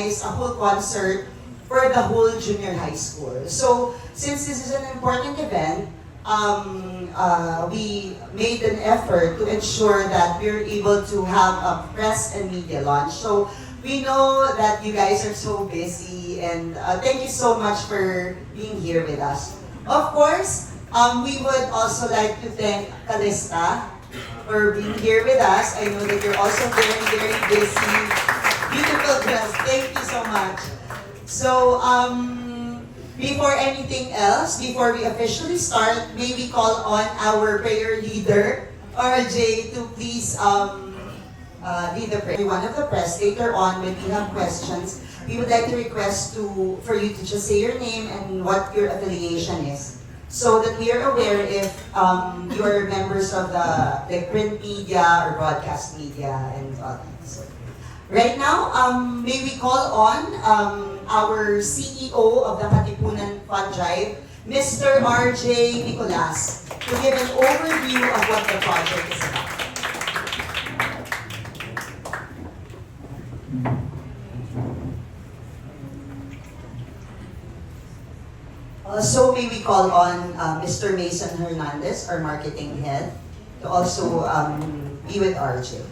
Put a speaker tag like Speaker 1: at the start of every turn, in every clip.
Speaker 1: organize a whole concert for the whole junior high school. So, since this is an important event, we made an effort to ensure that we're able to have a press and media launch. So, we know that you guys are so busy, and thank you so much for being here with us. Of course, we would also like to thank Calista for being here with us. I know that you're also very, very busy. Beautiful dress. Thank you so much. So, before anything else, before we officially start, may we call on our prayer leader, RJ, to please lead the prayer. One of the press, later on, when we have questions, we would like to request for you to just say your name and what your affiliation is, so that we are aware if you are members of the print media or broadcast media and all that. So, right now, may we call on our CEO of the Katipunan Fund Drive, Mr. RJ Nicolas, to give an overview of what the project is about. Also, may we call on Mr. Mason Hernandez, our marketing head, to also be with RJ.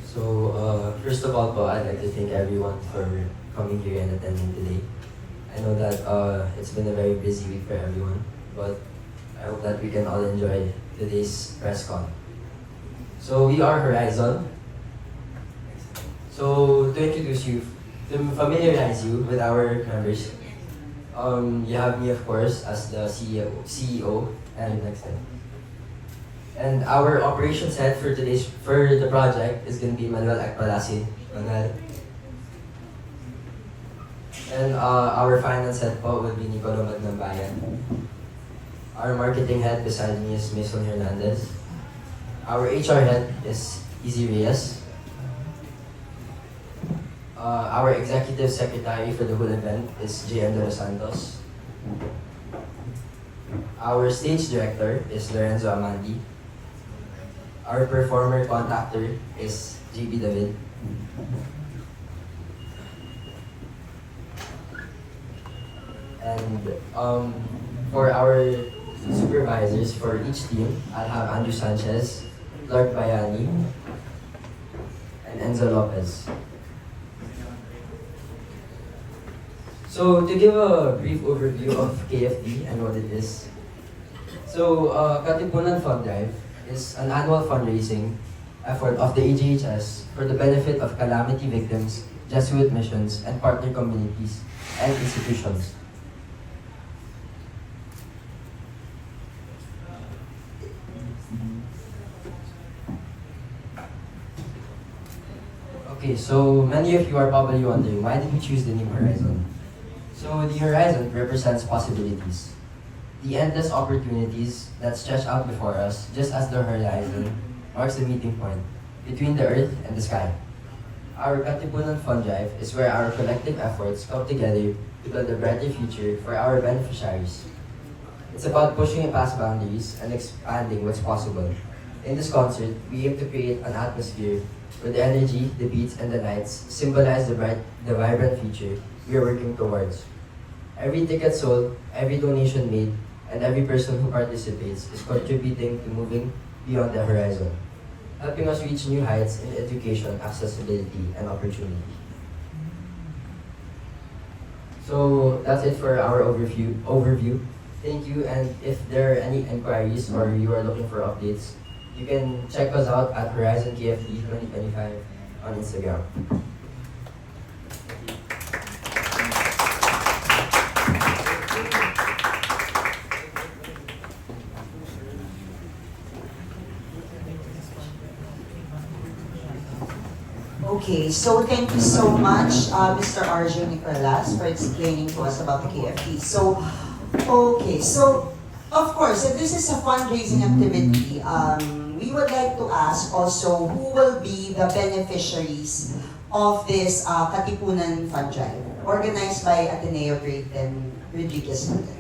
Speaker 2: So, first of all po, I'd like to thank everyone for coming here and attending today. I know that it's been a very busy week for everyone, but I hope that we can all enjoy today's press con. So we are Horizon. So to introduce you, to familiarize you with our members, you have me of course as the CEO and next time. And our operations head for the project is gonna be Manuel Akpalasin. Manuel. And our finance head po will be Nicolo Magnambayan. Our marketing head beside me is Mason Hernandez. Our HR head is Izzy Reyes. Our executive secretary for the whole event is J.M. De Los Santos. Our stage director is Lorenzo Amandi. Our performer contactor is JB David. And for our supervisors for each team, I'll have Andrew Sanchez, Clark Bayani, and Enzo Lopez. So to give a brief overview of KFD and what it is. So Katipunan Fund Drive is an annual fundraising effort of the AGHS for the benefit of calamity victims, Jesuit missions, and partner communities and institutions. Okay, so many of you are probably wondering, why did we choose the name Horizon? So the horizon represents possibilities. The endless opportunities that stretch out before us, just as the horizon marks the meeting point between the earth and the sky. Our Katipunan Fund Drive is where our collective efforts come together to build a brighter future for our beneficiaries. It's about pushing past boundaries and expanding what's possible. In this concert, we aim to create an atmosphere where the energy, the beats, and the nights symbolize the vibrant future we are working towards. Every ticket sold, every donation made, and every person who participates is contributing to moving beyond the horizon, helping us reach new heights in education, accessibility, and opportunity. So that's it for our overview. Thank you, and if there are any inquiries or you are looking for updates, you can check us out at Horizon KFD 2025 on Instagram.
Speaker 1: Okay, so thank you so much, Mr. RJ Nicolas, for explaining to us about the KFD. So, okay, so of course, if this is a fundraising activity, we would like to ask also who will be the beneficiaries of this Katipunan Fund Drive, organized by Ateneo Great and Rodriguez Hotel.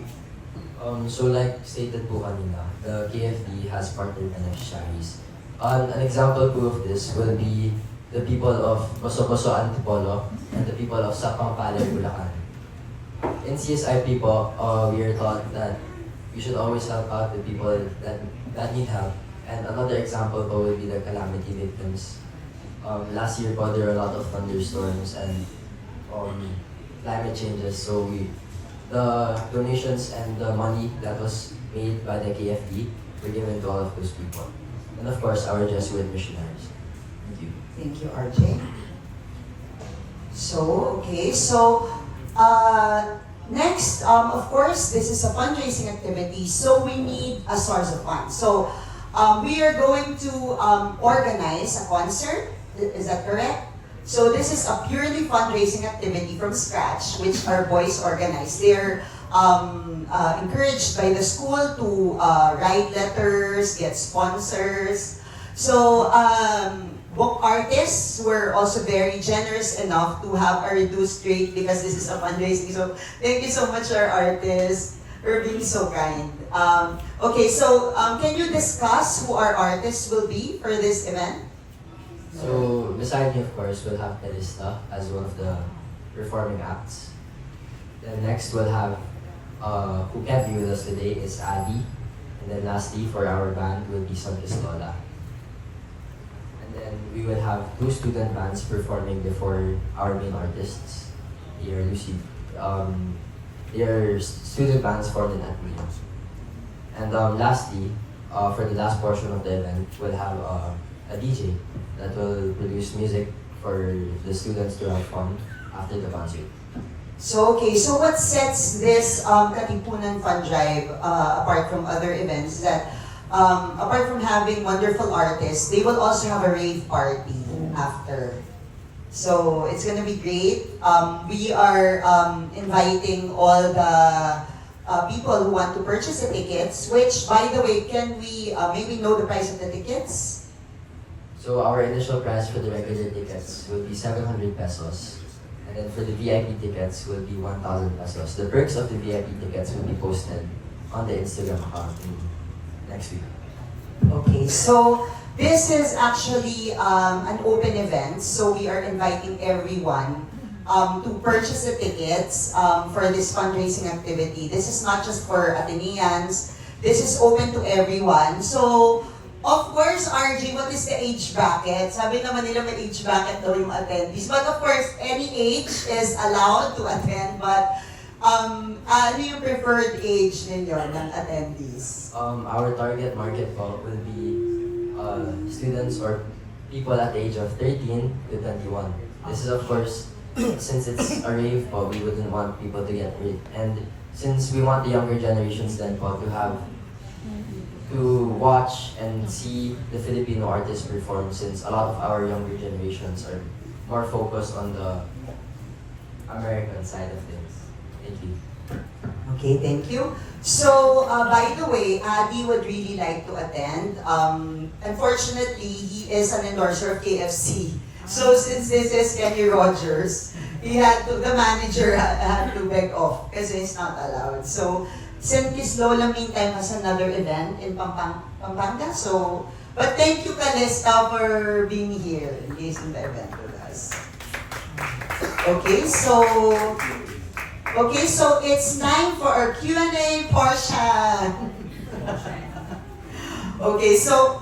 Speaker 2: So like stated po kanina, the KFD has partner beneficiaries. An example po of this will be the people of Boso-Boso Antipolo and the people of Sapang Palay, Bulacan. In CSIP po, we are taught that we should always help out the people that need help. And another example po will be the calamity victims. Last year po, there were a lot of thunderstorms and climate changes. So the donations and the money that was made by the KFD were given to all of those people. And of course, our Jesuit missionaries. Thank you.
Speaker 1: Thank you, RJ. Next, of course, this is a fundraising activity, so we need a source of funds. So, we are going to organize a concert. Is that correct? So this is a purely fundraising activity from scratch, which our boys organize. They're encouraged by the school to write letters, get sponsors. So book artists were also very generous enough to have a reduced rate because this is a fundraising. So thank you so much, our artists, for being so kind. Can you discuss who our artists will be for this event?
Speaker 2: So, beside me, of course, we'll have Melissa as one of the performing acts. Then next, we'll have, who can't be with us today, is Adi. And then lastly, for our band, will be San Pistola. And then we will have two student bands performing before our main artists. They are they are student bands formed in Ateneo. And lastly, for the last portion of the event, we'll have a DJ that will produce music for the students to have fun after the concert.
Speaker 1: So what sets this Katipunan Fund Drive apart from other events that apart from having wonderful artists, they will also have a rave party after. So it's gonna be great. We are inviting all the people who want to purchase the tickets, which by the way, can we maybe know the price of the tickets?
Speaker 2: So our initial price for the regular tickets will be 700 pesos. And then for the VIP tickets will be 1,000 pesos. The perks of the VIP tickets will be posted on the Instagram account next week.
Speaker 1: Okay, so this is actually an open event. So we are inviting everyone to purchase the tickets for this fundraising activity. This is not just for Ateneans. This is open to everyone. So, of course, RJ, what is the age bracket? Sabi naman nila may age bracket daw yung attendees. But of course, any age is allowed to attend. But ano yung preferred age ninyo ng attendees?
Speaker 2: Our target market po will be students or people at the age of 13 to 21. This is of course, since it's a rave po, we wouldn't want people to get hurt. And since we want the younger generations then po to watch and see the Filipino artists perform, since a lot of our younger generations are more focused on the American side of things. Thank you.
Speaker 1: Okay, thank you. So, by the way, Adi would really like to attend. Unfortunately, he is an endorser of KFC. So, since this is Kenny Rogers, the manager had to beg off kasi it's not allowed. So, St. Lola meantime has another event in Pampanga. So, but thank you, Calista, for being here and engaging the event with us. Okay, so it's time for our Q&A portion. Okay, so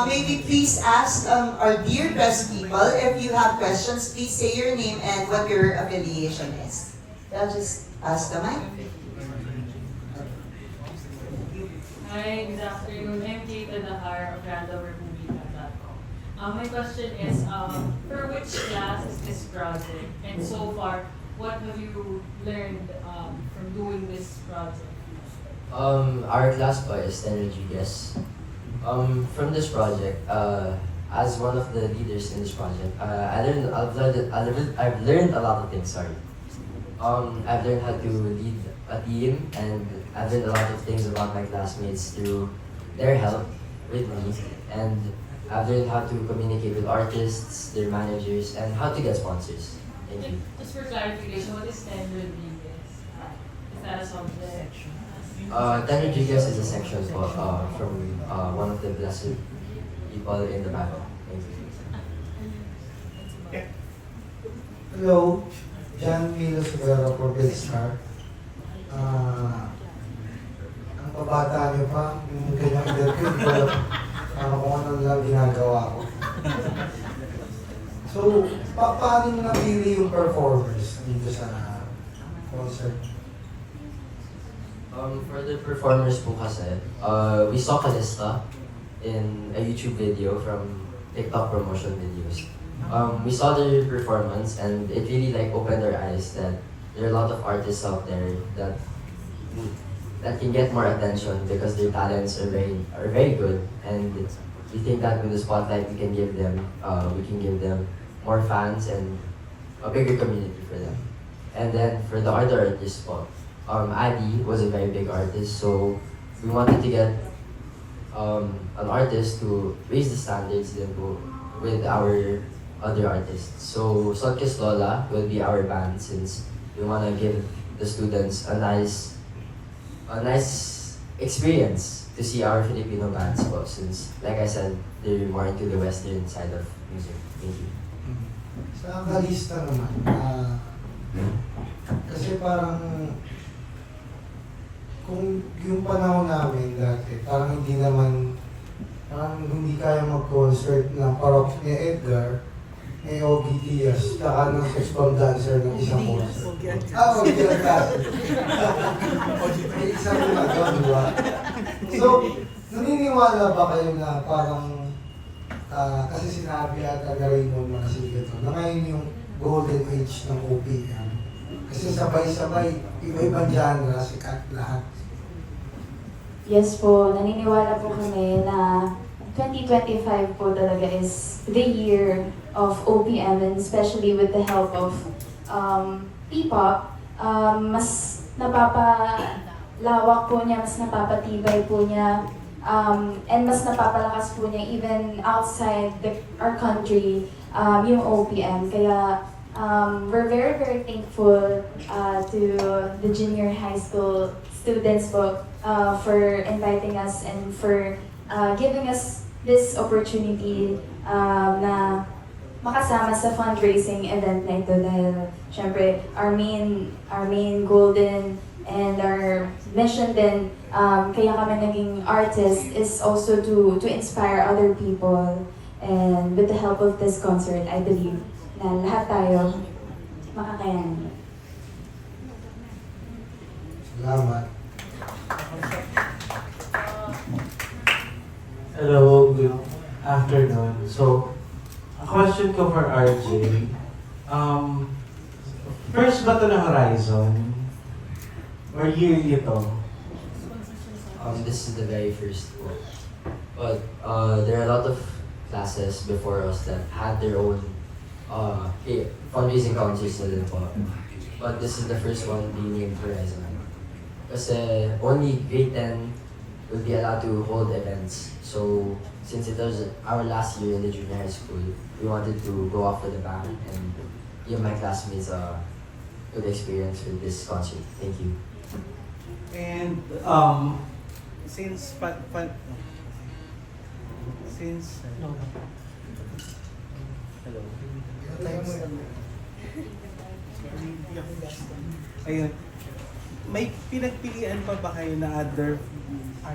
Speaker 1: maybe please ask our dear best people, if you have questions, please say your name and what your affiliation is. I'll just ask the mic.
Speaker 3: Hi, good afternoon. I'm Kate Adahar of randomermovie.com. My question is, for which class is this project? And so far, what have you learned from doing this project?
Speaker 2: Our class po is Ten Rodriguez. From this project, as one of the leaders in this project, I've learned a lot of things. Sorry. I've learned how to lead a team, and I've learned a lot of things about my classmates through their help with me, and I've learned how to communicate with artists, their managers, and how to get sponsors. Thank you.
Speaker 3: Just for clarification, what is 10 Rodriguez? Is that a subject?
Speaker 2: 10 Rodriguez is a section po, from one of the blessed people in the Bible. Thank you.
Speaker 4: Hello, John Milo Segura for Big Star. Ang babata niyo pa, yung ganyang edad ko, hindi ko alam kung ano lang ginagawa ko. So, paano mo napili yung performers dito sa concert?
Speaker 2: For the performers po kasi, we saw Calista in a YouTube video from TikTok promotion videos. We saw their performance and it really like opened our eyes that there are a lot of artists out there that can get more attention because their talents are very good, and we think that with the spotlight we can give them more fans and a bigger community for them. And then for the other artists po, Adi was a very big artist, so we wanted to get an artist to raise the standards then go with our other artists. So Sotki's Lola will be our band since we want to give the students a nice experience to see our Filipino bands po, since like I said, they're more into the western side of music. Thank you.
Speaker 4: Sa Calista naman, kasi parang kung yung panahon namin dati, parang hindi kaya mag-concert ng parok ni Edgar, ni Ogie Diaz, saka ng sex bomb dancer ng isang concert. Ogie ang klase. May isang doon, di ba? So, naniniwala ba kayo na parang, kasi sinabi ata na Raymond Manasigat na ngayon yung golden age ng OPM. Kasi sabay-sabay, iba-ibang genre, sikat lahat.
Speaker 5: Yes po, naniniwala po kami na 2025 po talaga is the year of OPM, and especially with the help of P-pop, mas napapalawak po niya, mas napapatibay po niya, and mas napapalakas po niya even outside our country, yung OPM. Kaya we're very, very thankful to the junior high school students po for inviting us and for giving us this opportunity na makasama sa fundraising event na ito, dahil syempre our main goal din and our mission din, kaya kami naging artist, is also to inspire other people. And with the help of this concert, I believe na lahat tayo makakayanan.
Speaker 4: Salamat.
Speaker 6: Hello, good afternoon. So, a question ko for RJ. First ba ito ng Horizon? Or yearly ito?
Speaker 2: This is the very first one. But there are a lot of classes before us that had their own fundraising concerts na din po. But this is the first one being named Horizon. Kasi only grade 10 will be allowed to hold events. So since it was our last year in the junior high school, we wanted to go off with a bang and give my classmates a good experience with this concert. Thank you.
Speaker 7: And since hello. Ayun. May pinagpilian pa ba kayo na other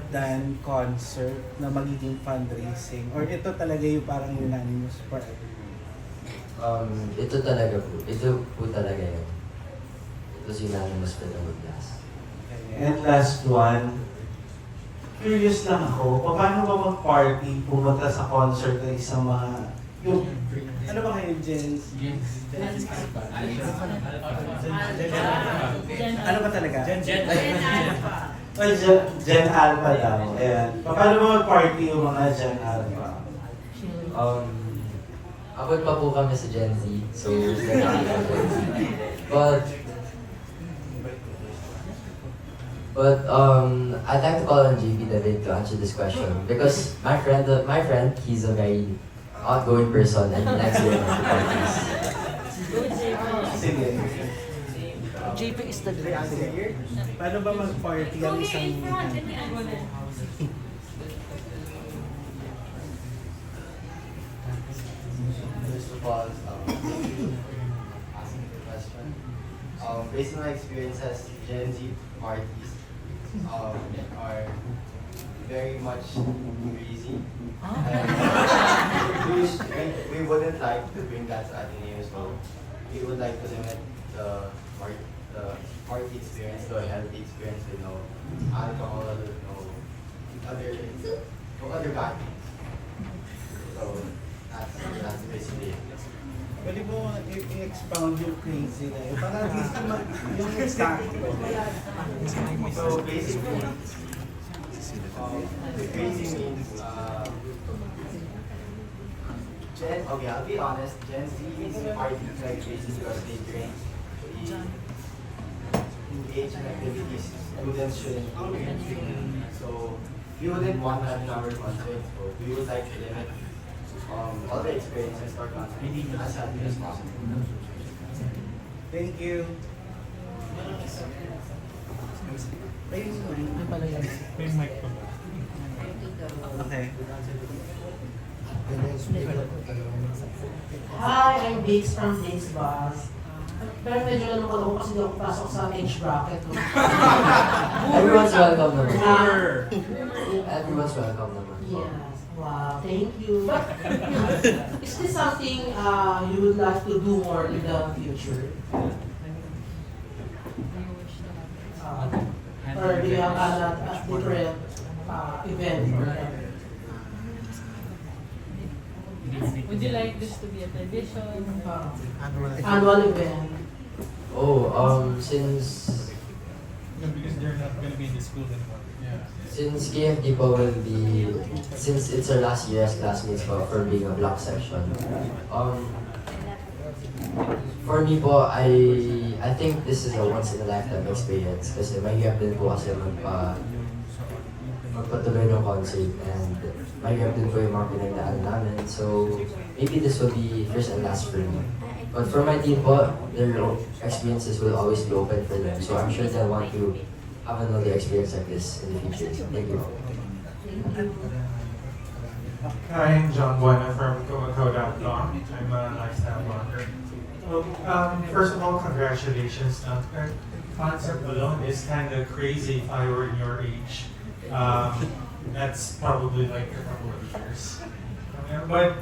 Speaker 7: than concert na magiging fundraising? Or ito talaga yung parang unanimous for everyone?
Speaker 2: Ito talaga po. Ito po talaga yun. It was unanimous for the whole class.
Speaker 6: And last one, curious lang ako, paano ba mag-party pumunta sa concert ng isang mga
Speaker 7: Ano ba kayo, Jen? Ano ba talaga?
Speaker 6: Well, Gen Alpha daw. Ayan. Paano ba mag-party yung mga Gen Alpha?
Speaker 2: Abot pa po kami sa Gen Z, so but I'd like to call on JB David to answer this question because my friend, he's a very outgoing person and he likes going to parties.
Speaker 6: Sige.
Speaker 8: JP is the great.
Speaker 7: Paano ba mag-party ang isang
Speaker 2: First of all, asking the question. Based on my experiences, Gen Z parties are very much crazy. And we wouldn't like to bring that to Ateneo, so we would like to limit the party experience to a healthy experience with no alcohol, no other bad things. So that's basically it.
Speaker 7: Pwede mo i-expound yung crazy na yun. Para at least yung exact.
Speaker 2: So basically, crazy means okay, I'll be honest, Gen Z is party like crazy because they drink, they engage in activities students shouldn't do. So we wouldn't want that in our concert, so we would like to limit all the experiences for concert as healthy as possible.
Speaker 7: Thank you. Okay.
Speaker 8: Hi, I'm Biggs from Biggs Bus. Pero medyo ano ko lang kasi di ako pasok sa age bracket. No?
Speaker 2: Everyone's welcome naman.
Speaker 8: Ah,
Speaker 2: Everyone's welcome naman.
Speaker 8: yes. Wow, thank you. But, is this something you would like to do more in the future? Or do you have a different event for them?
Speaker 3: Would you like this to be a tradition?
Speaker 8: Annual event.
Speaker 2: Since
Speaker 9: Because they're not going to be in the school anymore. Yeah.
Speaker 2: Since KFD po will be, since it's our last year as classmates po for being a block section, for me po, I think this is a once in a lifetime experience kasi mahirap din po kasi magpatuloy ng concert and mahirap din po yung mga pinagdaan namin. So maybe this will be first and last for me. But for my team po, their experiences will always be open for them. So I'm sure they'll want to have another experience like this in the future. Thank you.
Speaker 9: Hi, I'm John Buena from Kodak.com. I'm a lifestyle blogger. First of all, congratulations. The concept alone is kind of crazy if I were in your age. That's probably like a couple of years. But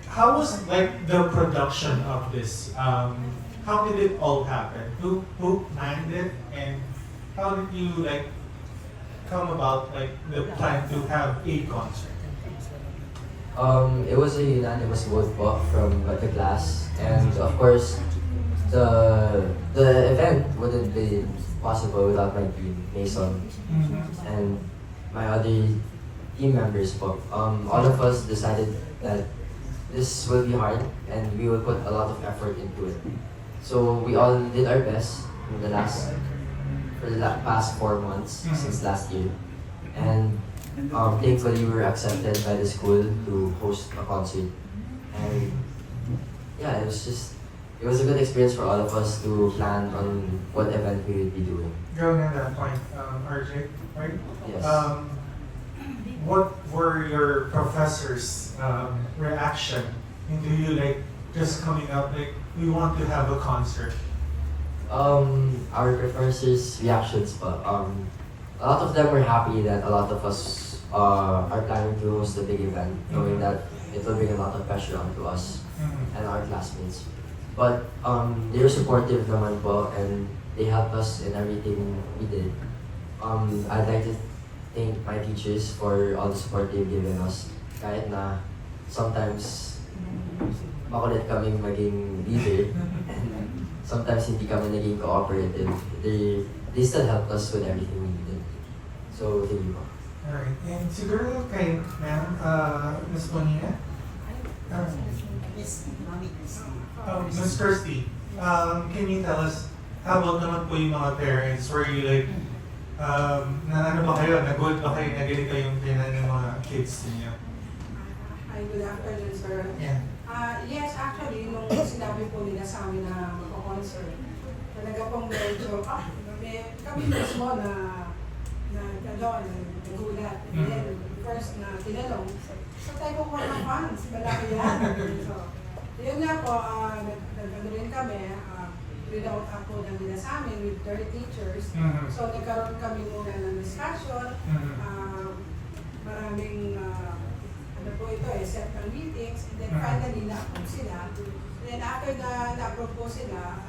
Speaker 9: how was like the production of this? How did it all happen? Who planned it, and how did you like come about like the plan to have a concert?
Speaker 2: It was a unanimous vote po from the class, and of course, the event wouldn't be possible without my team, Mason, and my other team members po. All of us decided that this will be hard, and we will put a lot of effort into it. So we all did our best in the past 4 months since last year, and thankfully we were accepted by the school to host a concert. And yeah, it was a good experience for all of us to plan on what event we would be doing.
Speaker 9: Going on that point, RJ, right?
Speaker 2: Yes.
Speaker 9: What were your professors' reaction into you like just coming up like we want to have a concert?
Speaker 2: Our professors' reactions pa. A lot of them were happy that a lot of us are planning to host a big event, knowing that it will bring a lot of pressure onto us and our classmates. But they were supportive naman po, and they helped us in everything we did. I'd like to thank my teachers for all the support they've given us. Kahit na sometimes makulit kaming maging leader, and sometimes hindi kami naging cooperative. They still helped us with everything we needed. So, thank you po.
Speaker 9: Alright, and siguro kay ma'am, Ms. Bonina? Ms. Kirsty, can you tell us, how about naman po yung mga parents? Were you like, na ano ba kayo, nag-gold ba kayo na ganito yung tinan ng mga kids niyo?
Speaker 10: Hi, good afternoon, sir.
Speaker 9: Yeah.
Speaker 10: Yes, actually, nung sinabi po nila sa amin na magko-concert, talaga pong medyo, kami mismo na nagulat. And then, first na tinanong, so tayo kukuha ng funds, malaki yan. So, yun nga po, nag-ano rin kami, without ako na nila sa amin with their teachers. So, nagkaroon kami muna ng discussion, maraming, ano po ito set ng meetings, and then finally na-approve sila. And then after na-approve po sila,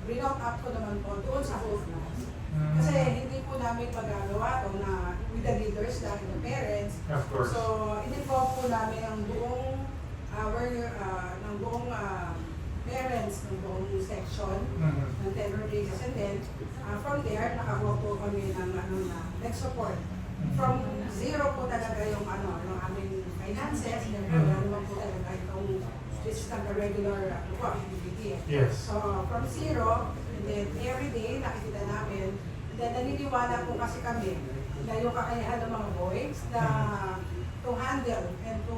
Speaker 10: bring up ko naman po doon sa whole class. Kasi hindi po namin magagawa to na with the leaders like the parents.
Speaker 9: Of course.
Speaker 10: So, in-involve po namin ang buong ng buong parents ng buong section ng Tenor Places. And then, from there, nakakuha po kami ng nag-support. From zero po talaga yung yung aming finances, and wala naman po talaga itong this is not a regular activity.
Speaker 9: Yes.
Speaker 10: So, from zero, and then every day, nakikita namin, and then naniniwala po kasi kami na yung kakayahan ng mga boys na to handle and to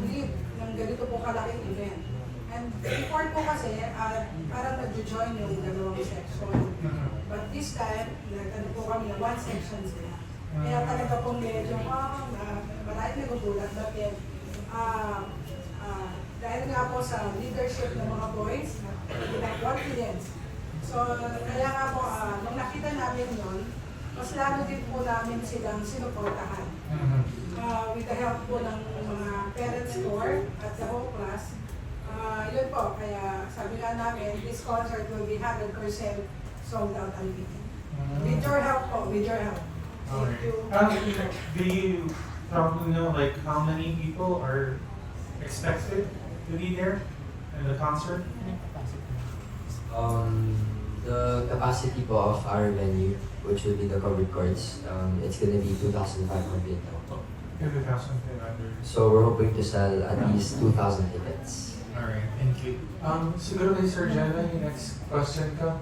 Speaker 10: lead ng ganito po kalaking event. And before po kasi, parang nag-join yung dalawang section. But this time, nagkano po kami na one section sila. Kaya talaga pong medyo, maraming nagugulat. But then, dahil nga po sa leadership ng mga boys, confidence. So, kaya nga po, nung nakita namin yun, mas lalo din po namin silang sinuportahan. With the help po ng mga parents store at the whole class. Yun po, kaya sabi nga namin, this concert will be 100% sold out and beaten. With your help po, with your help. Thank you.
Speaker 9: Do you probably know like how many people are expected to be there in the concert?
Speaker 2: The capacity po of our venue, which will be the covered courts, it's gonna be 2,500 now.
Speaker 9: 2,500.
Speaker 2: So we're hoping to sell at least 2,000 tickets.
Speaker 9: Alright, thank you. Siguro kay Sir Jenna, yung next question ka.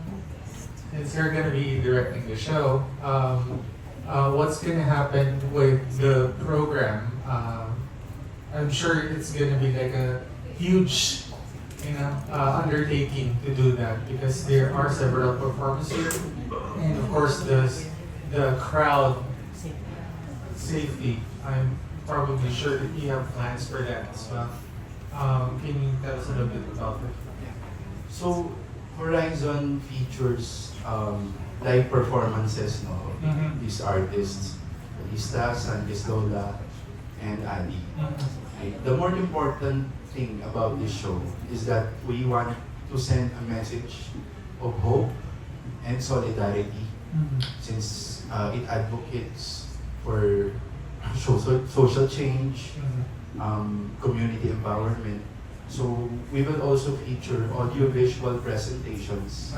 Speaker 9: Since you're gonna be directing the show, what's gonna happen with the program? I'm sure it's gonna be like a huge, undertaking to do that because there are several performances and of course the crowd safety. I'm probably sure that you have plans for that as well. Can you tell us a little bit about it?
Speaker 11: So, Horizon features live performances of these artists, Lista, Sanchez Lola, and Ali. The more important thing about this show is that we want to send a message of hope and solidarity since it advocates for social change, community empowerment. So we will also feature audio-visual presentations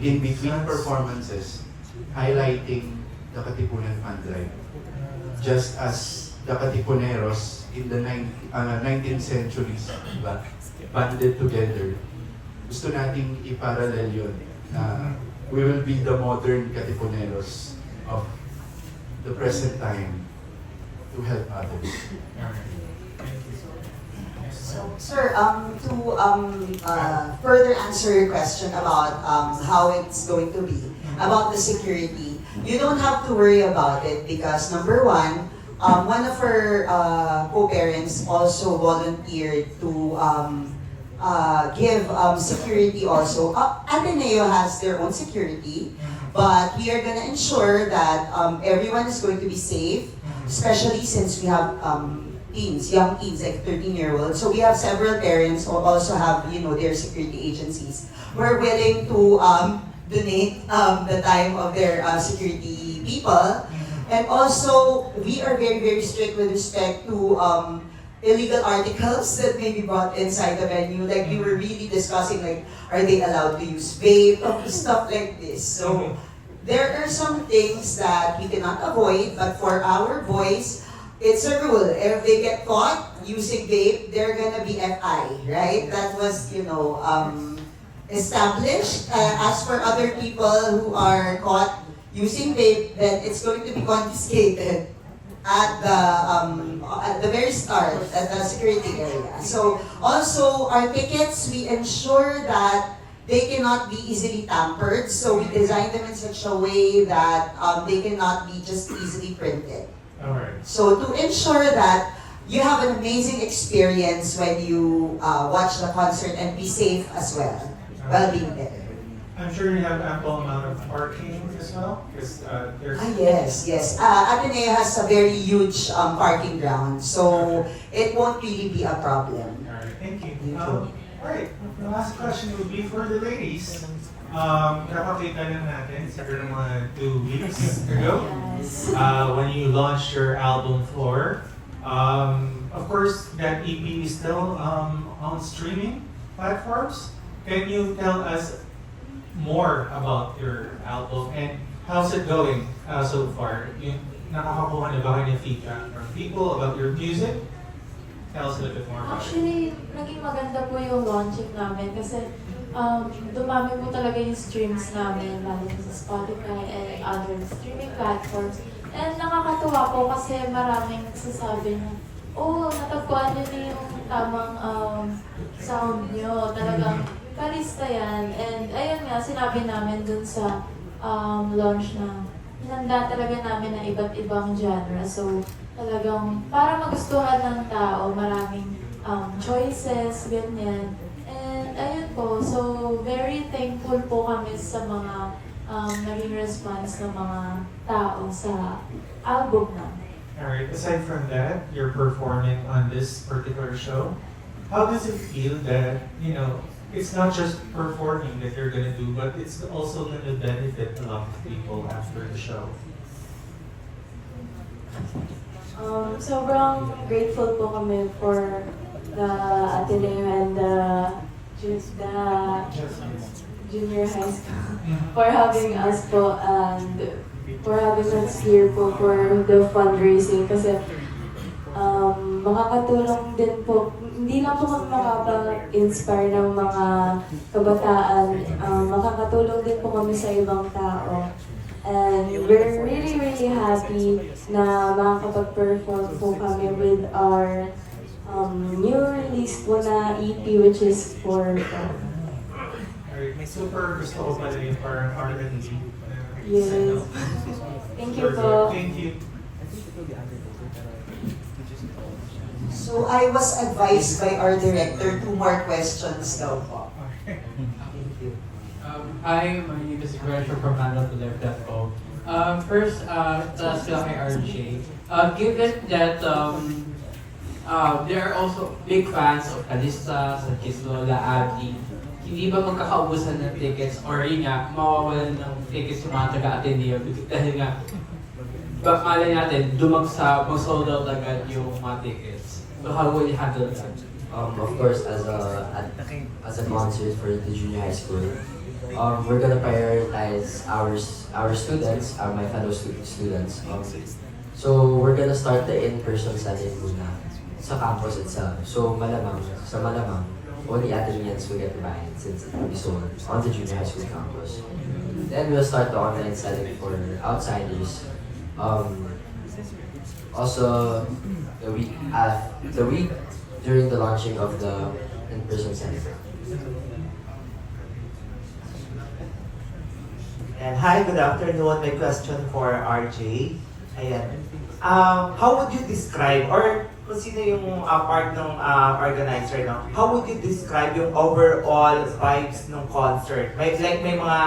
Speaker 11: in between performances, highlighting the Katipunan Fan Drive. Just as the Katipuneros in the 19th centuries banded together, gusto nating iparallel yun na we will be the modern Katipuneros of the present time to help others.
Speaker 1: So, sir, to further answer your question about how it's going to be, about the security, you don't have to worry about it because number one of our co-parents also volunteered to give security also. Ateneo has their own security, but we are gonna ensure that everyone is going to be safe, especially since we have young teens, like 13-year-olds. So we have several parents who also have, their security agencies. We're willing to donate the time of their security people. And also, we are very, very strict with respect to illegal articles that may be brought inside the venue. Like we were really discussing, like, are they allowed to use vape, stuff like this. So there are some things that we cannot avoid, but for our boys, it's a rule. If they get caught using vape, they're gonna be FI, right? That was, established. As for other people who are caught using vape, then it's going to be confiscated at the very start, at the security area. So also, our tickets, we ensure that they cannot be easily tampered. So we designed them in such a way that they cannot be just easily printed.
Speaker 9: Alright.
Speaker 1: So to ensure that you have an amazing experience when you watch the concert and be safe as well while being there.
Speaker 9: I'm sure you have ample amount of parking as well, because there's...
Speaker 1: Yes. Ateneo has a very huge parking ground, so it won't really be a problem.
Speaker 9: Alright, thank you.
Speaker 4: Thank you.
Speaker 9: Alright, the last question would be for the ladies. Napakita lang natin siguro mga 2 weeks ago when you launched your album Floor. Of course, that EP is still on streaming platforms. Can you tell us more about your album and how's it going so far? Yung nakakakuha na ba kayo ng feedback from people about your music? Tell us a little bit more about it.
Speaker 5: Actually, naging maganda po yung launching namin kasi dumami po talaga yung streams namin lalo sa Spotify and other streaming platforms. And nakakatuwa po kasi maraming nagsasabi na, oh, natagpuan nyo na yung tamang sound nyo. Talagang kalista yan. And ayun nga, sinabi namin dun sa launch na hinanda talaga namin na iba't ibang genre. So talagang para magustuhan ng tao, maraming choices, ganyan. And ayun po, so very thankful po kami sa mga naging response ng mga tao sa album namin.
Speaker 9: Alright, aside from that, you're performing on this particular show. How does it feel that, you know, it's not just performing that you're gonna do, but it's also gonna benefit a lot of people after the show?
Speaker 5: Sobrang grateful po kami for the Ateneo and the junior high school for having us po and for having us here po for the fundraising kasi makakatulong din po, hindi lang po kami makaka-inspire ng mga kabataan, makakatulong din po kami sa ibang tao. And we're really, really happy na makakapag-perform po kami with our new release po na EP which is for
Speaker 9: Alright, super gusto ko pala yung parang R&B.
Speaker 5: Yes. Thank you po.
Speaker 9: Thank you.
Speaker 1: So I was advised by our director 2 more questions daw po.
Speaker 12: Hi, my name is Gretchen from handletheleft.co. First, task lang kay RJ. Given that there are also big fans of Calista, Sankis Lola, Abdi, hindi ba magkakaubusan ng tickets or yun nga, mawawalan ng tickets yung mga taga-Ateneo dahil nga, malay natin, mag-sold out agad yung mga tickets. So how will you handle that?
Speaker 2: Of course, as a concert for the junior high school, we're gonna prioritize our students, my fellow students. So we're gonna start the in-person setting muna sa campus itself. So malamang, only Ateneans will get to buy it since it will be sold on the junior high school campus. Then we'll start the online setting for outsiders. Also, the week during the launching of the in-person setting.
Speaker 13: And hi, good afternoon. My question for RJ. Ayan. How would you describe, or kung sino yung part ng organizer, no? How would you describe yung overall vibes ng concert? May mga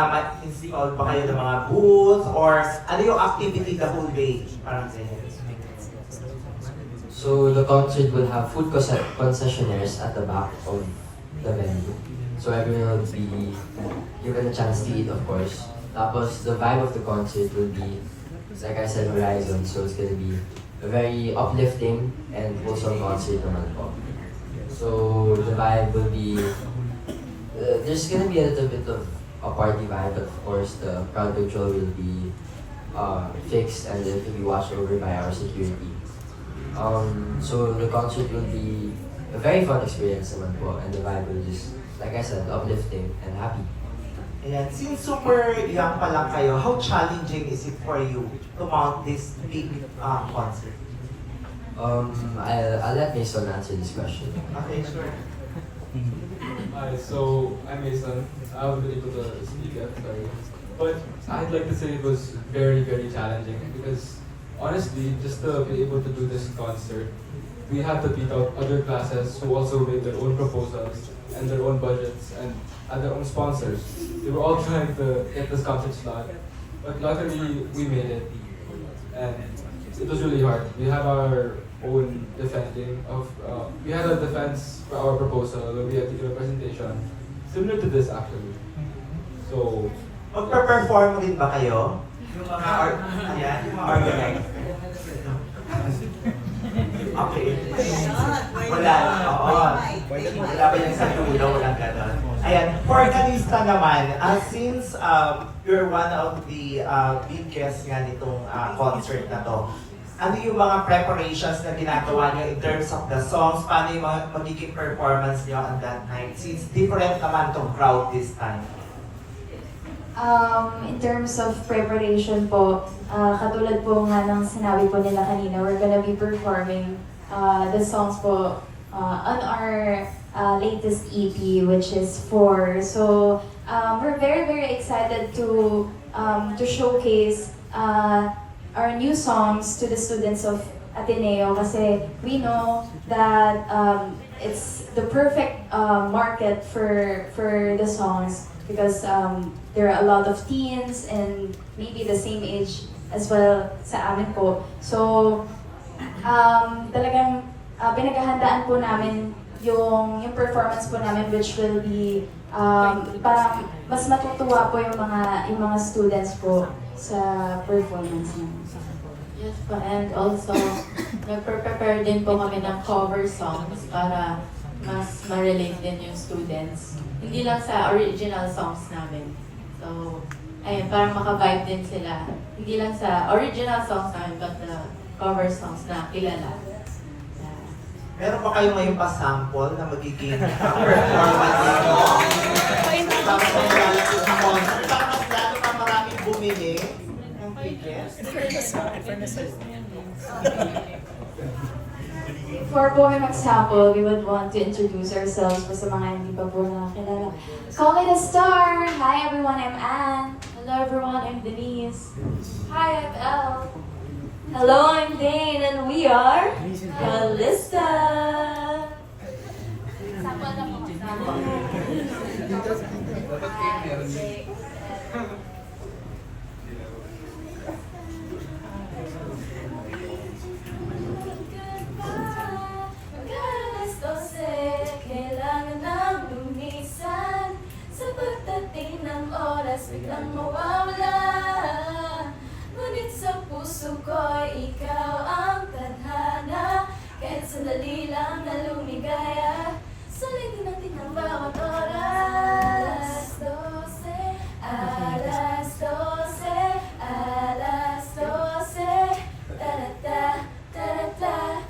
Speaker 13: install ba kayo ng mga booths, or ano yung activity the whole day? Parang ganyan.
Speaker 2: So the concert will have food concessionaires at the back of the venue. So everyone will be given a chance to eat, of course. Tapos the vibe of the concert will be, like I said, Horizon. So it's gonna be a very uplifting and wholesome concert naman po. So the vibe will be, there's gonna be a little bit of a party vibe, but of course the crowd control will be fixed and it will be watched over by our security. So the concert will be a very fun experience naman po, and the vibe will just, like I said, uplifting and happy.
Speaker 13: Ayan. Since super young pa lang kayo, how challenging is it for you to mount this big concert?
Speaker 2: I'll let Mason answer this question.
Speaker 13: Okay, sure.
Speaker 14: Hi, so I'm Mason. I haven't been able to speak yet, sorry. But I'd like to say it was very, very challenging because honestly, just to be able to do this concert, we had to beat out other classes who also made their own proposals and their own budgets and had their own sponsors. They were all trying to get this concert slot, but luckily we made it. And it was really hard. We had our own defending of, we had a defense for our proposal where we had to give a presentation similar to this actually. So,
Speaker 13: Magpe-perform din ba kayo? Yung mga ayan, yung mga organized. Okay. Wala. Oo. Wala ba yung sa dulo? Walang ganon. Ayan. For organista naman, since you're one of the big guests nga nitong concert na to, ano yung mga preparations na ginagawa niyo in terms of the songs? Paano yung mga magiging performance niyo on that night? Since different naman tong crowd this time.
Speaker 5: In terms of preparation po, katulad po nga ng sinabi po nila kanina, we're gonna be performing the songs po on our latest EP, which is 4. So, we're very, very excited to showcase our new songs to the students of Ateneo kasi we know that it's the perfect market for the songs because there are a lot of teens and maybe the same age as well sa amin po. So, talagang pinaghahandaan po namin yung performance po namin which will be parang mas matutuwa po yung mga students po sa performance namin.
Speaker 15: Yes po, and also nagpe-prepare din po kami ng cover songs para mas ma-relate din yung students. Hindi lang sa original songs namin. So, ayun, parang maka-vibe din sila. Hindi lang sa original songs namin, but the cover songs na kilala.
Speaker 13: Meron pa kayo ngayong pa-sample na magiging performance nito? Sample reality sa concert. Baka mas lalo pa maraming bumili ng tickets.
Speaker 5: Before po kami mag-sample, we would want to introduce ourselves for sa mga hindi pa po nakakilala. Call me the star! Hi everyone, I'm Anne.
Speaker 15: Hello everyone, I'm Denise.
Speaker 5: Hi, I'm Elle. Hello, I'm Dane, and we are Calista. Sample na po.
Speaker 15: Kailangan ng lumisan sa pagdating ng oras, biglang mawawala. Ngunit sa puso ko'y ikaw ang tadhana. Kahit sandali lang na lumigaya, sulitin natin ang bawat oras. Alas 12, alas 12, tarata, tarata.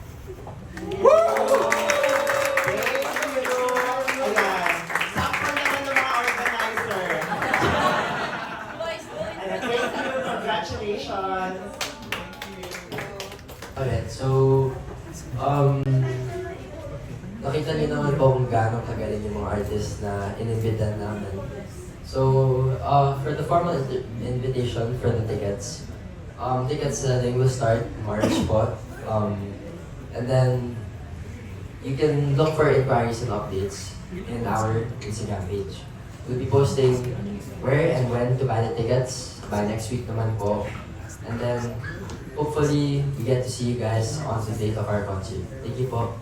Speaker 13: Congratulations!
Speaker 2: Alright, so, nakita niyo naman po kung gaano kagaling yung mga artists na inimbitan namin. So, for the formal invitation for the tickets, ticket selling will start March po. And then, you can look for inquiries and updates in our Instagram page. We'll be posting where and when to buy the tickets by next week naman po. And then, hopefully, we get to see you guys on the date of our concert. Thank you po.